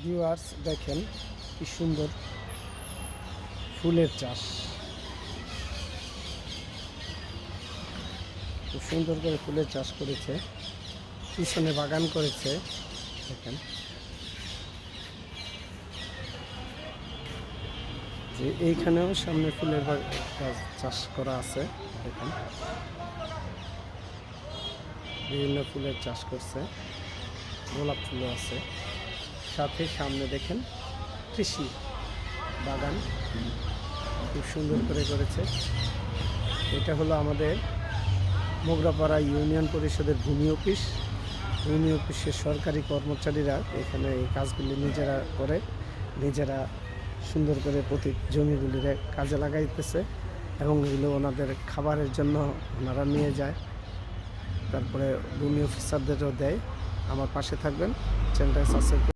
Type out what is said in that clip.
Viewers দেখেন কি সুন্দর ফুলের চাষ, খুব সুন্দর করে ফুলের চাষ করেছে, পিছনে বাগান করেছে। দেখেন যে এইখানেও সামনে ফুলের চাষ করা আছে। দেখেন বিভিন্ন ফুলের চাষ করছে, গোলাপ ফুলও আছে সাথে। সামনে দেখেন কৃষি বাগান খুব সুন্দর করে করেছে। এটা হলো আমাদের মোগরাপাড়া ইউনিয়ন পরিষদের ভূমি অফিস। ভূমি অফিসের সরকারি কর্মচারীরা এখানে এই কাজগুলি নিজেরা করে, নিজেরা সুন্দর করে প্রতি জমিগুলির কাজে লাগাইতেছে এবং এগুলো ওনাদের খাবারের জন্য ওনারা নিয়ে যায়, তারপরে ভূমি অফিসারদেরও দেয়। আমার পাশে থাকবেন, চ্যানেলটা সাবস্ক্রাইব